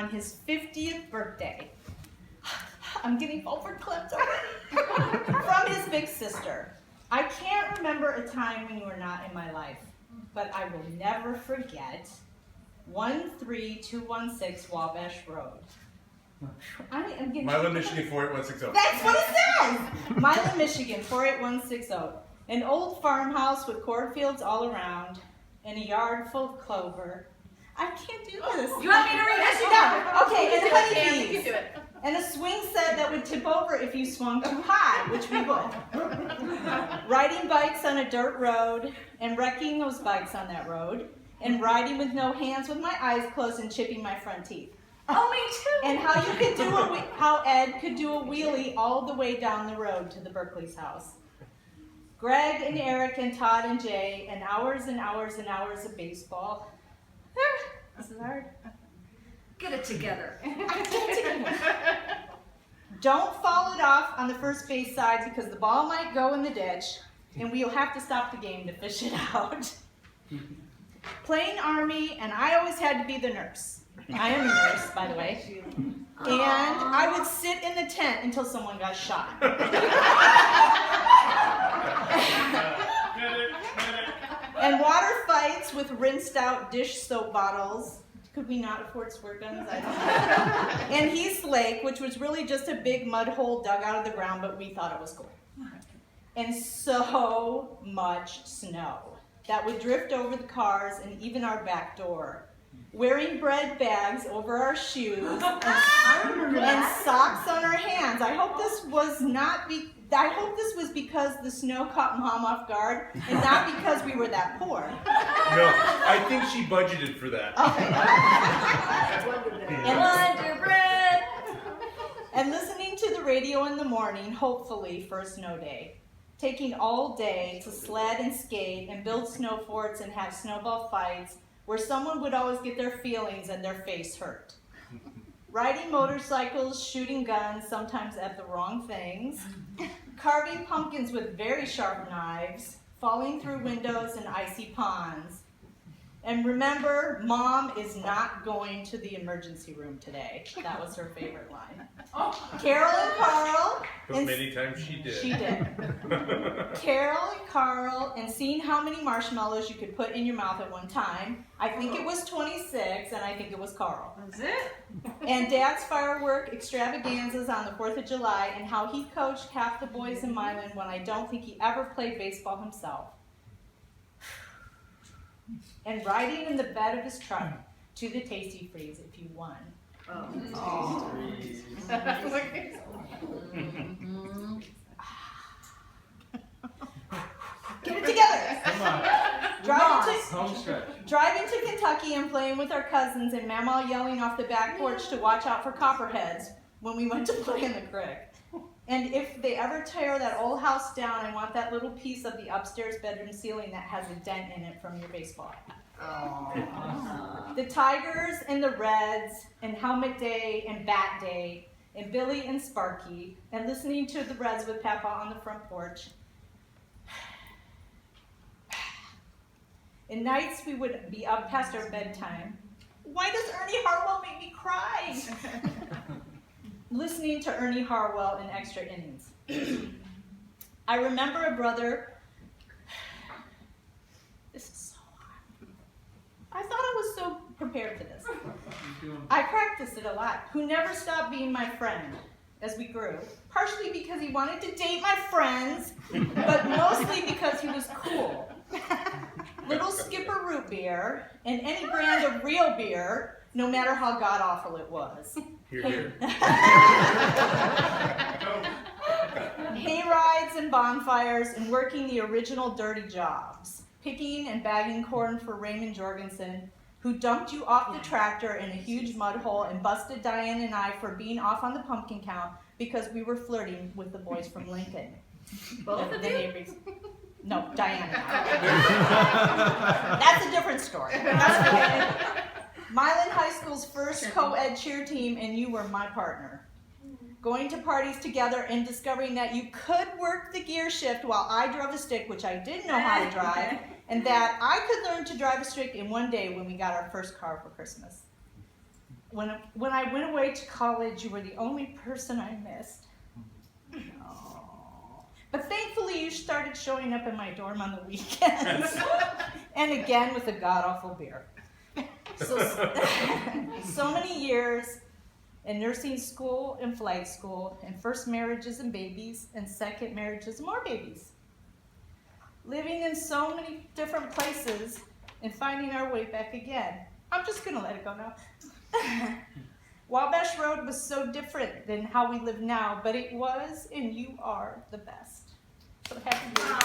on his 50th birthday. I'm getting over clips already. From his big sister. I can't remember a time when you were not in my life, but I will never forget 13216 Wabash Road. Milan, Michigan 48160. That's what it says! Milan, Michigan 48160. An old farmhouse with cornfields all around and a yard full of clover. I can't do this. You want me to read it? No. Okay, and honeybees. You can do it. And a swing set that would tip over if you swung too high, which we would. Riding bikes on a dirt road and wrecking those bikes on that road. And riding with no hands with my eyes closed and chipping my front teeth. Oh, me too. And how Ed could do a wheelie all the way down the road to the Berkeley's house. Greg and Eric and Todd and Jay and hours and hours and hours of baseball. This is hard. Get it together. Don't foul it off on the first base side because the ball might go in the ditch and we'll have to stop the game to fish it out. Playing Army, and I always had to be the nurse. I am a nurse, by the way. And I would sit in the tent until someone got shot. And water fights with rinsed out dish soap bottles. Could we not afford squirt guns? I don't know. And Heath Lake, which was really just a big mud hole dug out of the ground, but we thought it was cool. And so much snow that would drift over the cars and even our back door. Wearing bread bags over our shoes and socks on our hands. I hope this was because the snow caught Mom off guard and not because we were that poor. No, I think she budgeted for that. Wonder bread. And listening to the radio in the morning, hopefully for a snow day. Taking all day to sled and skate and build snow forts and have snowball fights where someone would always get their feelings and their face hurt. Riding motorcycles, shooting guns, sometimes at the wrong things. Carving pumpkins with very sharp knives, falling through windows in icy ponds. And remember, Mom is not going to the emergency room today. That was her favorite line. Carol and Carl. But many times she did. She did. Carol and Carl, and seeing how many marshmallows you could put in your mouth at one time. I think it was 26, and I think it was Carl. That's it? And Dad's firework extravaganzas on the 4th of July, and how he coached half the boys in Milan when I don't think he ever played baseball himself. And riding in the bed of his truck to the Tasty Freeze if you won. Oh. Get it together! Come on. Home stretch. Driving to Kentucky and playing with our cousins and Mama yelling off the back porch to watch out for copperheads when we went to play in the creek. And if they ever tear that old house down, I want that little piece of the upstairs bedroom ceiling that has a dent in it from your baseball. The Tigers and the Reds and Helmet Day and Bat Day and Billy and Sparky and listening to the Reds with Papa on the front porch. And nights we would be up past our bedtime. Why does Ernie Harwell make me cry? Listening to Ernie Harwell in extra innings. I remember a brother. This is so hard. I thought I was so prepared for this. I practiced it a lot. Who never stopped being my friend as we grew. Partially because he wanted to date my friends, but mostly because he was cool. Little Skipper root beer and any brand of real beer, no matter how god-awful it was. Hear, hear. Hay rides and bonfires and working the original dirty jobs. Picking and bagging corn for Raymond Jorgensen, who dumped you off the tractor in a huge mud hole and busted Diane and I for being off on the pumpkin count because we were flirting with the boys from Lincoln. Both of you? No, Diane and I. That's a different story. That's okay. Milan High School's first co-ed cheer team, and you were my partner. Going to parties together and discovering that you could work the gear shift while I drove a stick, which I didn't know how to drive, and that I could learn to drive a stick in one day when we got our first car for Christmas. When I went away to college, you were the only person I missed. Aw. But thankfully, you started showing up in my dorm on the weekends. And again with a god-awful beer. So many years in nursing school and flight school, and first marriages and babies, and second marriages and more babies. Living in so many different places and finding our way back again. I'm just gonna let it go now. Wabash Road was so different than how we live now, but it was, and you are the best. So happy birthday.